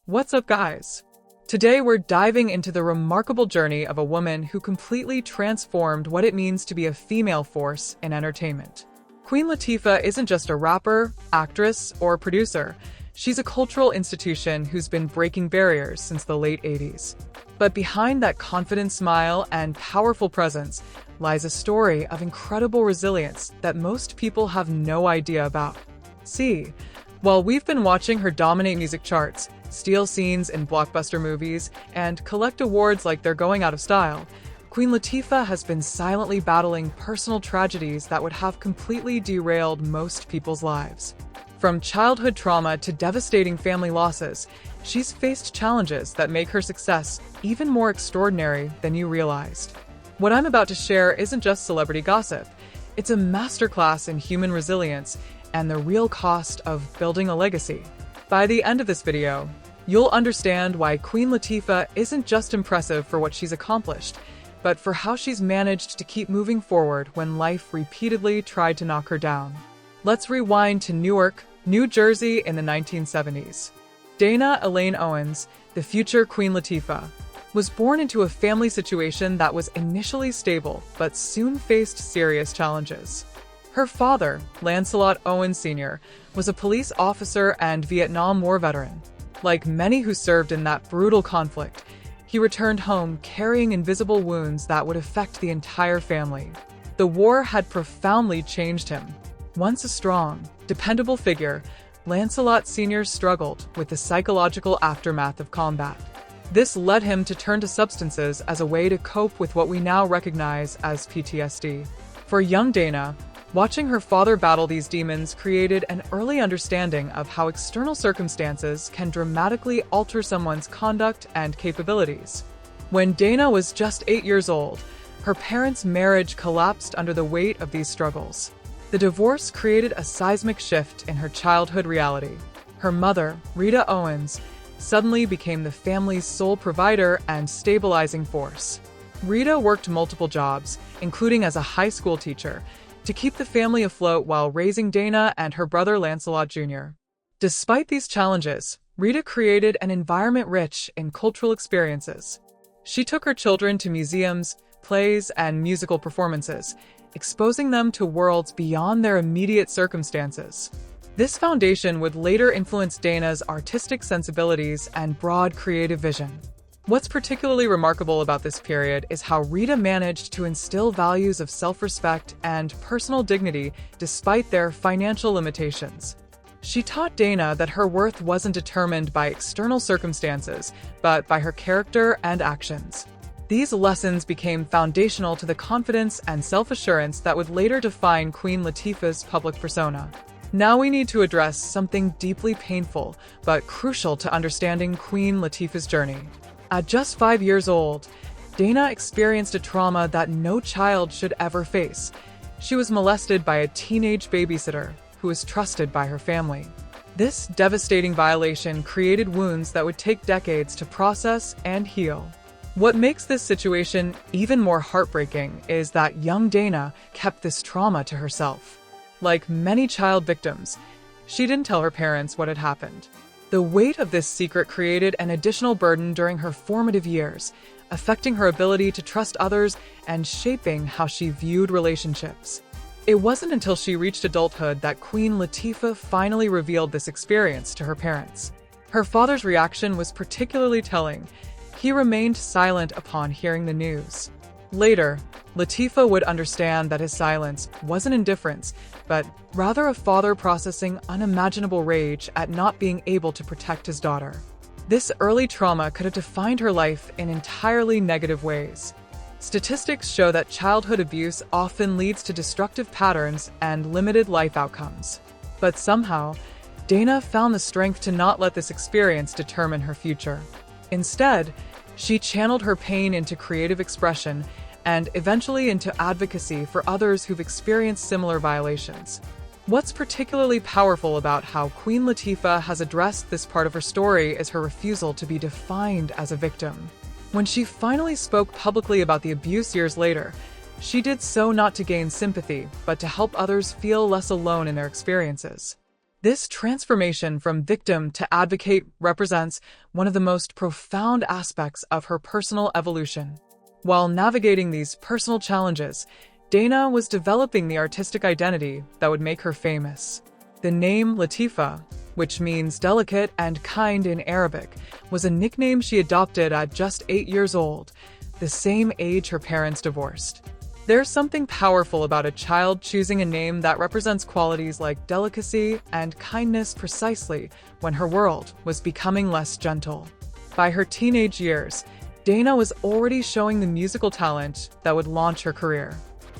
What's up, guys? Today we're diving into the remarkable journey of a woman who completely transformed what it means to be a female force in entertainment. Queen Latifah isn't just a rapper, actress, or producer. She's a cultural institution who's been breaking barriers since the late 80s. But behind that confident smile and powerful presence lies a story of incredible resilience that most people have no idea about. See, while we've been watching her dominate music charts, steal scenes in blockbuster movies, and collect awards like they're going out of style, Queen Latifah has been silently battling personal tragedies that would have completely derailed most people's lives. From childhood trauma to devastating family losses, she's faced challenges that make her success even more extraordinary than you realized. What I'm about to share isn't just celebrity gossip. It's a masterclass in human resilience and the real cost of building a legacy. By the end of this video, you'll understand why Queen Latifah isn't just impressive for what she's accomplished, but for how she's managed to keep moving forward when life repeatedly tried to knock her down. Let's rewind to Newark, New Jersey in the 1970s. Dana Elaine Owens, the future Queen Latifah, was born into a family situation that was initially stable but soon faced serious challenges. Her father, Lancelot Owens Sr., was a police officer and Vietnam War veteran. Like many who served in that brutal conflict, he returned home carrying invisible wounds that would affect the entire family. The war had profoundly changed him. Once a strong, dependable figure, Lancelot Sr. struggled with the psychological aftermath of combat. This led him to turn to substances as a way to cope with what we now recognize as PTSD. For young Dana, watching her father battle these demons created an early understanding of how external circumstances can dramatically alter someone's conduct and capabilities. When Dana was just 8 years old, her parents' marriage collapsed under the weight of these struggles. The divorce created a seismic shift in her childhood reality. Her mother, Rita Owens, suddenly became the family's sole provider and stabilizing force. Rita worked multiple jobs, including as a high school teacher, to keep the family afloat while raising Dana and her brother Lancelot Jr. Despite these challenges, Rita created an environment rich in cultural experiences. She took her children to museums, plays, and musical performances, exposing them to worlds beyond their immediate circumstances. This foundation would later influence Dana's artistic sensibilities and broad creative vision. What's particularly remarkable about this period is how Rita managed to instill values of self-respect and personal dignity despite their financial limitations. She taught Dana that her worth wasn't determined by external circumstances, but by her character and actions. These lessons became foundational to the confidence and self-assurance that would later define Queen Latifah's public persona. Now we need to address something deeply painful, but crucial to understanding Queen Latifah's journey. At just 5 years old, Dana experienced a trauma that no child should ever face. She was molested by a teenage babysitter who was trusted by her family. This devastating violation created wounds that would take decades to process and heal. What makes this situation even more heartbreaking is that young Dana kept this trauma to herself. Like many child victims, she didn't tell her parents what had happened. The weight of this secret created an additional burden during her formative years, affecting her ability to trust others and shaping how she viewed relationships. It wasn't until she reached adulthood that Queen Latifah finally revealed this experience to her parents. Her father's reaction was particularly telling. He remained silent upon hearing the news. Later, Latifah would understand that his silence wasn't indifference, but rather a father processing unimaginable rage at not being able to protect his daughter. This early trauma could have defined her life in entirely negative ways. Statistics show that childhood abuse often leads to destructive patterns and limited life outcomes. But somehow, Dana found the strength to not let this experience determine her future. Instead, she channeled her pain into creative expression and eventually into advocacy for others who've experienced similar violations. What's particularly powerful about how Queen Latifah has addressed this part of her story is her refusal to be defined as a victim. When she finally spoke publicly about the abuse years later, she did so not to gain sympathy, but to help others feel less alone in their experiences. This transformation from victim to advocate represents one of the most profound aspects of her personal evolution. While navigating these personal challenges, Dana was developing the artistic identity that would make her famous. The name Latifah, which means delicate and kind in Arabic, was a nickname she adopted at just 8 years old, the same age her parents divorced. There's something powerful about a child choosing a name that represents qualities like delicacy and kindness precisely when her world was becoming less gentle. By her teenage years, Dana was already showing the musical talent that would launch her career.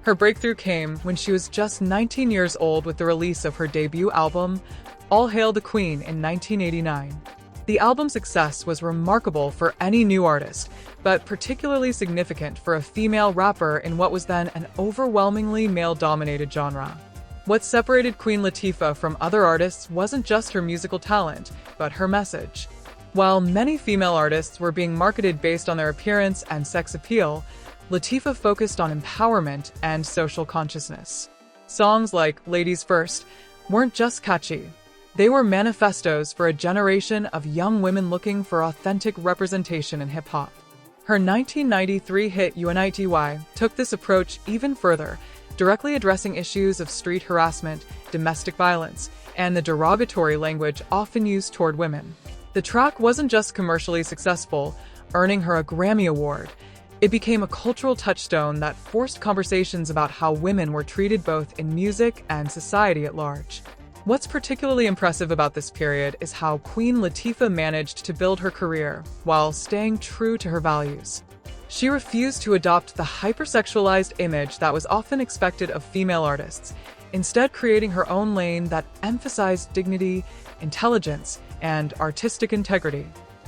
Her breakthrough came when she was just 19 years old with the release of her debut album, All Hail the Queen, in 1989. The album's success was remarkable for any new artist, but particularly significant for a female rapper in what was then an overwhelmingly male-dominated genre. What separated Queen Latifah from other artists wasn't just her musical talent, but her message. While many female artists were being marketed based on their appearance and sex appeal, Latifah focused on empowerment and social consciousness. Songs like Ladies First weren't just catchy. They were manifestos for a generation of young women looking for authentic representation in hip-hop. Her 1993 hit UNITY took this approach even further, directly addressing issues of street harassment, domestic violence, and the derogatory language often used toward women. The track wasn't just commercially successful, earning her a Grammy Award. It became a cultural touchstone that forced conversations about how women were treated both in music and society at large. What's particularly impressive about this period is how Queen Latifah managed to build her career while staying true to her values. She refused to adopt the hypersexualized image that was often expected of female artists, instead creating her own lane that emphasized dignity, intelligence, and artistic integrity.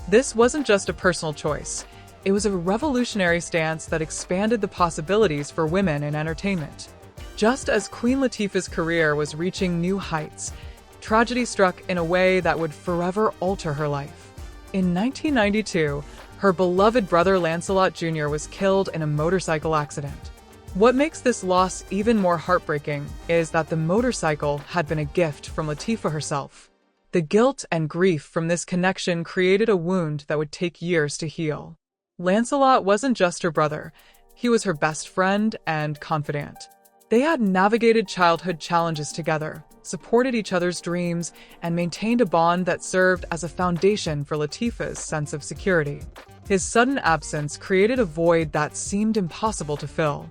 This wasn't just a personal choice. It was a revolutionary stance that expanded the possibilities for women in entertainment. Just as Queen Latifah's career was reaching new heights, tragedy struck in a way that would forever alter her life. In 1992, her beloved brother Lancelot Jr. was killed in a motorcycle accident. What makes this loss even more heartbreaking is that the motorcycle had been a gift from Latifah herself. The guilt and grief from this connection created a wound that would take years to heal. Lancelot wasn't just her brother, he was her best friend and confidant. They had navigated childhood challenges together, supported each other's dreams, and maintained a bond that served as a foundation for Latifah's sense of security. His sudden absence created a void that seemed impossible to fill.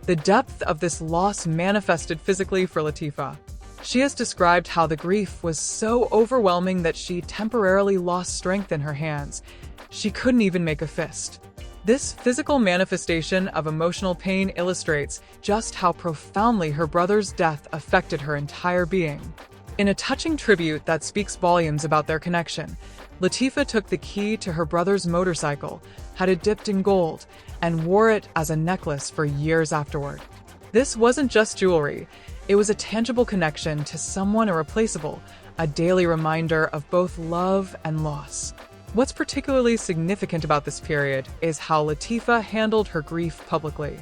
The depth of this loss manifested physically for Latifah. She has described how the grief was so overwhelming that she temporarily lost strength in her hands. She couldn't even make a fist. This physical manifestation of emotional illustrates illustrates just how profoundly her brother's death affected her entire being. In a touching tribute that speaks volumes about their connection, Latifah took the key to her brother's motorcycle, had it dipped in gold, and wore it as a necklace for years afterward. This wasn't just jewelry, it was a tangible connection to someone irreplaceable, a daily reminder of both love and loss. What's particularly significant about this period is how Latifah handled her grief publicly.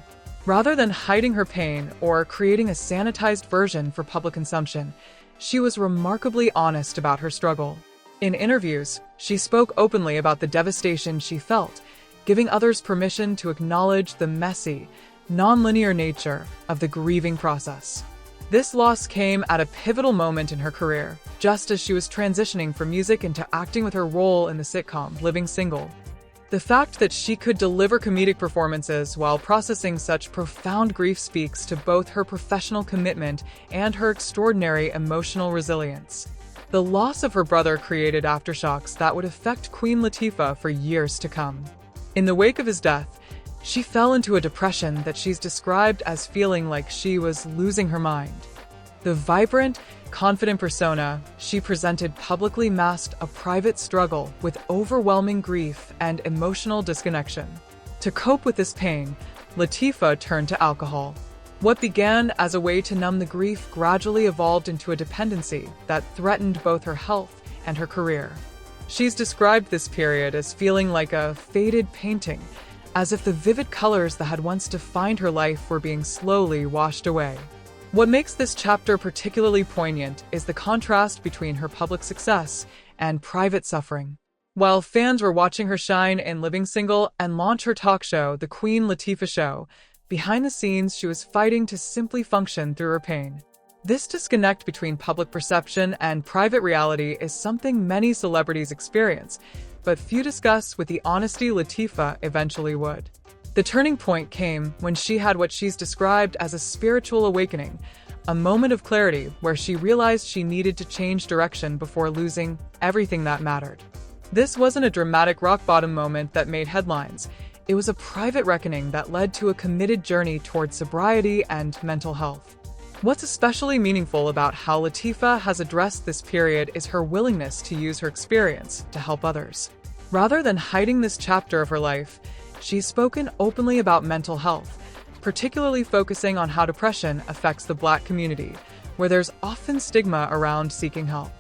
Rather than hiding her pain or creating a sanitized version for public consumption, she was remarkably honest about her struggle. In interviews, she spoke openly about the devastation she felt, giving others permission to acknowledge the messy, non-linear nature of the grieving process. This loss came at a pivotal moment in her career, just as she was transitioning from music into acting with her role in the sitcom Living Single. The fact that she could deliver comedic performances while processing such profound grief speaks to both her professional commitment and her extraordinary emotional resilience. The loss of her brother created aftershocks that would affect Queen Latifah for years to come. In the wake of his death, she fell into a depression that she's described as feeling like she was losing her mind. The vibrant, confident persona she presented publicly masked a private struggle with overwhelming grief and emotional disconnection. To cope with this pain, Latifah turned to alcohol. What began as a way to numb the grief gradually evolved into a dependency that threatened both her health and her career. She's described this period as feeling like a faded painting, as if the vivid colors that had once defined her life were being slowly washed away. What makes this chapter particularly poignant is the contrast between her public success and private suffering. While fans were watching her shine in Living Single and launch her talk show, The Queen Latifah Show, behind the scenes she was fighting to simply function through her pain. This disconnect between public perception and private reality is something many celebrities experience, but few discuss with the honesty Latifah eventually would. The turning point came when she had what she's described as a spiritual awakening, a moment of clarity where she realized she needed to change direction before losing everything that mattered. This wasn't a dramatic rock-bottom moment that made headlines. It was a private reckoning that led to a committed journey toward sobriety and mental health. What's especially meaningful about how Latifah has addressed this period is her willingness to use her experience to help others. Rather than hiding this chapter of her life, she's spoken openly about mental health, particularly focusing on how depression affects the Black community, where there's often stigma around seeking help.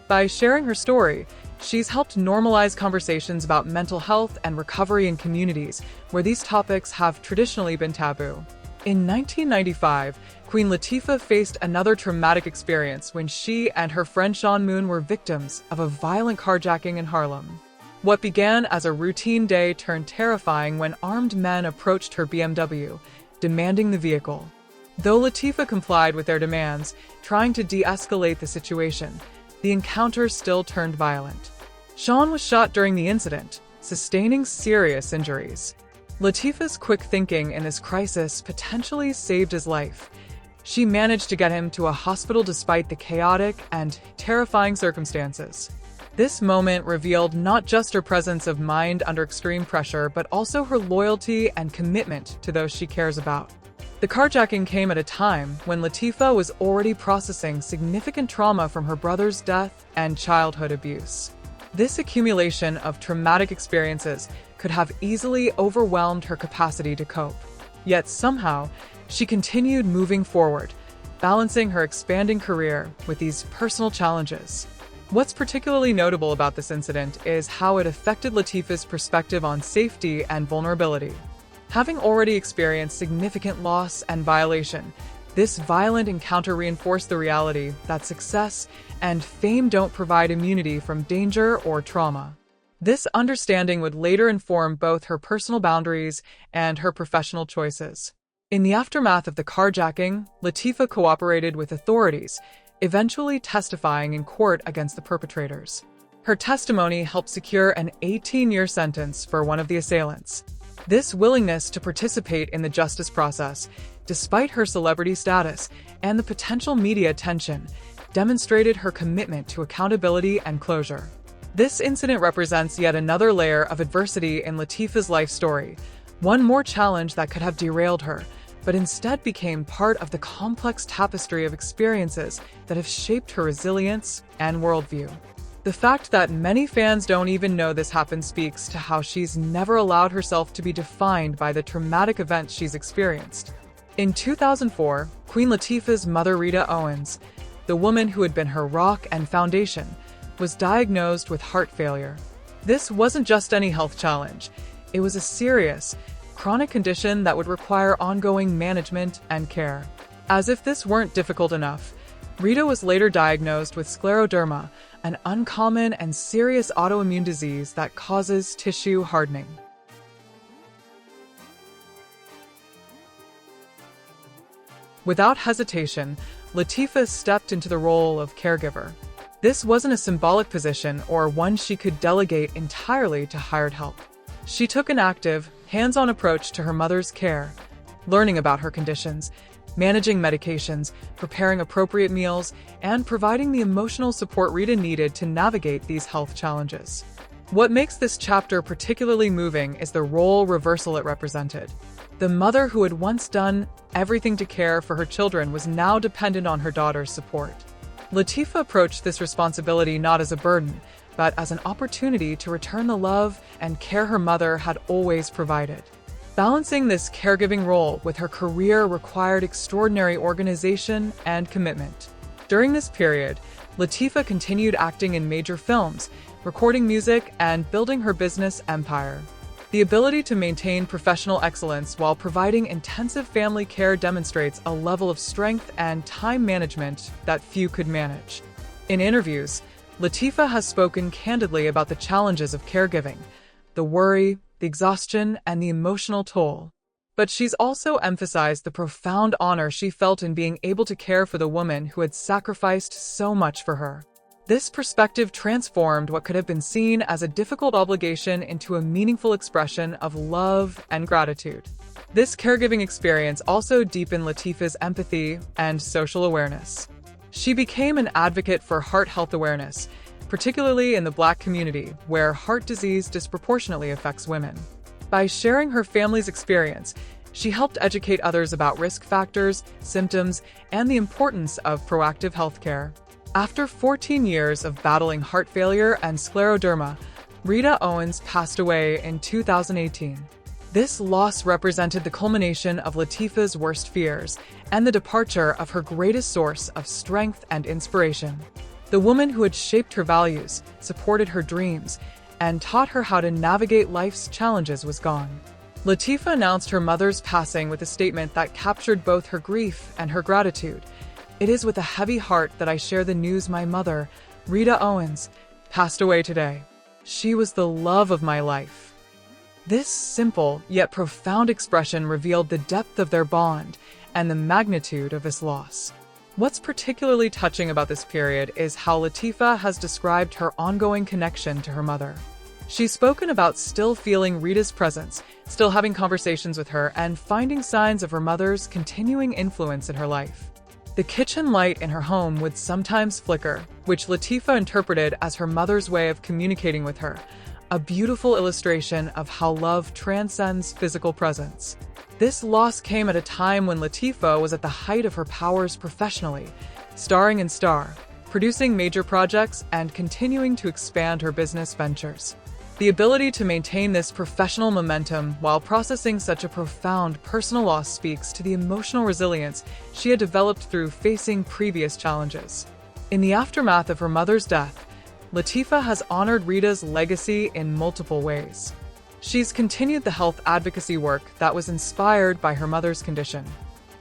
By sharing her story, she's helped normalize conversations about mental health and recovery in communities where these topics have traditionally been taboo. In 1995, Queen Latifah faced another traumatic experience when she and her friend Sean Moon were victims of a violent carjacking in Harlem. What began as a routine day turned terrifying when armed men approached her BMW, demanding the vehicle. Though Latifah complied with their demands, trying to de-escalate the situation, the encounter still turned violent. Sean was shot during the incident, sustaining serious injuries. Latifah's quick thinking in this crisis potentially saved his life. She managed to get him to a hospital despite the chaotic and terrifying circumstances. This moment revealed not just her presence of mind under extreme pressure, but also her loyalty and commitment to those she cares about. The carjacking came at a time when Latifah was already processing significant trauma from her brother's death and childhood abuse. This accumulation of traumatic experiences could have easily overwhelmed her capacity to cope. Yet somehow, she continued moving forward, balancing her expanding career with these personal challenges. What's particularly notable about this incident is how it affected Latifah's perspective on safety and vulnerability. Having already experienced significant loss and violation, this violent encounter reinforced the reality that success and fame don't provide immunity from danger or trauma. This understanding would later inform both her personal boundaries and her professional choices. In the aftermath of the carjacking, Latifah cooperated with authorities, eventually testifying in court against the perpetrators. Her testimony helped secure an 18-year sentence for one of the assailants. This willingness to participate in the justice process, despite her celebrity status and the potential media attention, demonstrated her commitment to accountability and closure. This incident represents yet another layer of adversity in Latifah's life story, one more challenge that could have derailed her, but instead became part of the complex tapestry of experiences that have shaped her resilience and worldview. The fact that many fans don't even know this happened speaks to how she's never allowed herself to be defined by the traumatic events she's experienced. In 2004, Queen Latifah's mother, Rita Owens, the woman who had been her rock and foundation, was diagnosed with heart failure. This wasn't just any health challenge. It was a serious, chronic condition that would require ongoing management and care. As if this weren't difficult enough, Rita was later diagnosed with scleroderma, an uncommon and serious autoimmune disease that causes tissue hardening. Without hesitation, Latifah stepped into the role of caregiver. This wasn't a symbolic position or one she could delegate entirely to hired help. She took an active, hands-on approach to her mother's care, learning about her conditions, managing medications, preparing appropriate meals, and providing the emotional support Rita needed to navigate these health challenges. What makes this chapter particularly moving is the role reversal it represented. The mother who had once done everything to care for her children was now dependent on her daughter's support. Latifah approached this responsibility not as a burden, but as an opportunity to return the love and care her mother had always provided. Balancing this caregiving role with her career required extraordinary organization and commitment. During this period, Latifah continued acting in major films, recording music, and building her business empire. The ability to maintain professional excellence while providing intensive family care demonstrates a level of strength and time management that few could manage. In interviews, Latifah has spoken candidly about the challenges of caregiving, the worry, the exhaustion, and the emotional toll. But she's also emphasized the profound honor she felt in being able to care for the woman who had sacrificed so much for her. This perspective transformed what could have been seen as a difficult obligation into a meaningful expression of love and gratitude. This caregiving experience also deepened Latifah's empathy and social awareness. She became an advocate for heart health awareness, particularly in the Black community, where heart disease disproportionately affects women. By sharing her family's experience, she helped educate others about risk factors, symptoms, and the importance of proactive healthcare. After 14 years of battling heart failure and scleroderma, Rita Owens passed away in 2018. This loss represented the culmination of Latifah's worst fears and the departure of her greatest source of strength and inspiration. The woman who had shaped her values, supported her dreams, and taught her how to navigate life's challenges was gone. Latifah announced her mother's passing with a statement that captured both her grief and her gratitude. "It is with a heavy heart that I share the news my mother, Rita Owens, passed away today. She was the love of my life." This simple yet profound expression revealed the depth of their bond and the magnitude of this loss. What's particularly touching about this period is how Latifah has described her ongoing connection to her mother. She's spoken about still feeling Rita's presence, still having conversations with her, and finding signs of her mother's continuing influence in her life. The kitchen light in her home would sometimes flicker, which Latifah interpreted as her mother's way of communicating with her, a beautiful illustration of how love transcends physical presence. This loss came at a time when Latifah was at the height of her powers professionally, starring in Star, producing major projects, and continuing to expand her business ventures. The ability to maintain this professional momentum while processing such a profound personal loss speaks to the emotional resilience she had developed through facing previous challenges. In the aftermath of her mother's death, Latifah has honored Rita's legacy in multiple ways. She's continued the health advocacy work that was inspired by her mother's condition.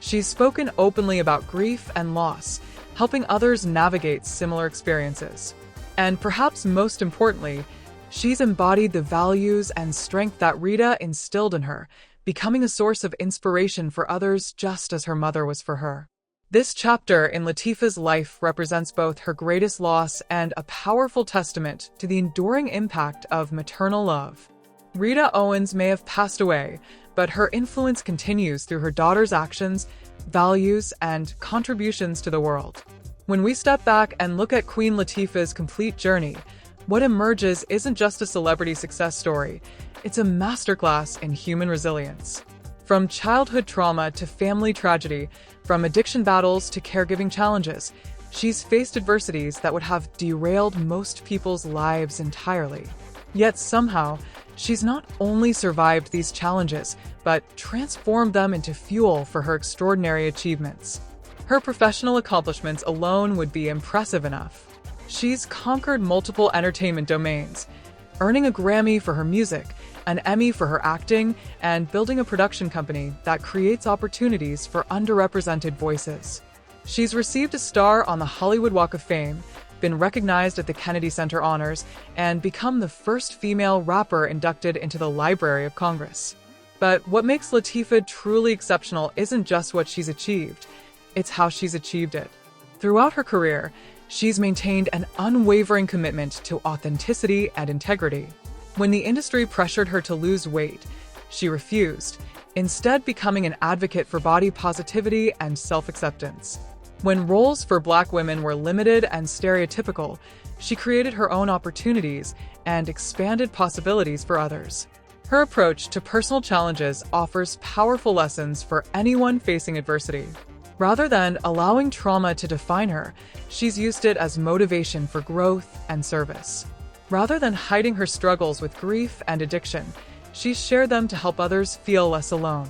She's spoken openly about grief and loss, helping others navigate similar experiences. And perhaps most importantly, she's embodied the values and strength that Rita instilled in her, becoming a source of inspiration for others just as her mother was for her. This chapter in Latifah's life represents both her greatest loss and a powerful testament to the enduring impact of maternal love. Rita Owens may have passed away, but her influence continues through her daughter's actions, values, and contributions to the world. When we step back and look at Queen Latifah's complete journey, what emerges isn't just a celebrity success story, it's a masterclass in human resilience. From childhood trauma to family tragedy, from addiction battles to caregiving challenges, she's faced adversities that would have derailed most people's lives entirely. Yet somehow, she's not only survived these challenges, but transformed them into fuel for her extraordinary achievements. Her professional accomplishments alone would be impressive enough. She's conquered multiple entertainment domains, earning a Grammy for her music, an Emmy for her acting, and building a production company that creates opportunities for underrepresented voices. She's received a star on the Hollywood Walk of Fame, been recognized at the Kennedy Center Honors, and become the first female rapper inducted into the Library of Congress. But what makes Latifah truly exceptional isn't just what she's achieved, it's how she's achieved it. Throughout her career, she's maintained an unwavering commitment to authenticity and integrity. When the industry pressured her to lose weight, she refused, instead becoming an advocate for body positivity and self-acceptance. When roles for Black women were limited and stereotypical, she created her own opportunities and expanded possibilities for others. Her approach to personal challenges offers powerful lessons for anyone facing adversity. Rather than allowing trauma to define her, she's used it as motivation for growth and service. Rather than hiding her struggles with grief and addiction, she's shared them to help others feel less alone.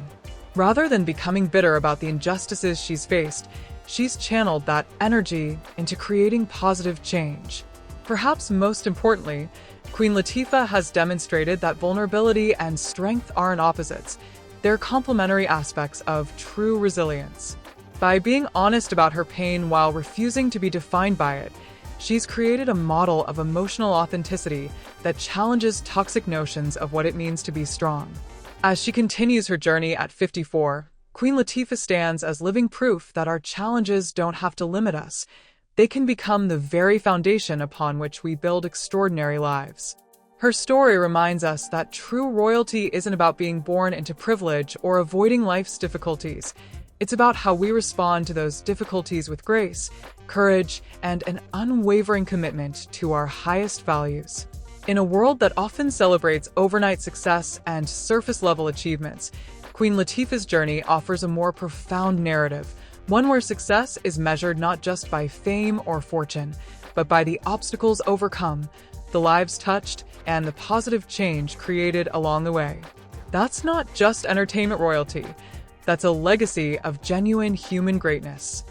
Rather than becoming bitter about the injustices she's faced, she's channeled that energy into creating positive change. Perhaps most importantly, Queen Latifah has demonstrated that vulnerability and strength aren't opposites. They're complementary aspects of true resilience. By being honest about her pain while refusing to be defined by it, she's created a model of emotional authenticity that challenges toxic notions of what it means to be strong. As she continues her journey at 54, Queen Latifah stands as living proof that our challenges don't have to limit us. They can become the very foundation upon which we build extraordinary lives. Her story reminds us that true royalty isn't about being born into privilege or avoiding life's difficulties. It's about how we respond to those difficulties with grace, courage, and an unwavering commitment to our highest values. In a world that often celebrates overnight success and surface-level achievements, Queen Latifah's journey offers a more profound narrative, one where success is measured not just by fame or fortune, but by the obstacles overcome, the lives touched, and the positive change created along the way. That's not just entertainment royalty. That's a legacy of genuine human greatness.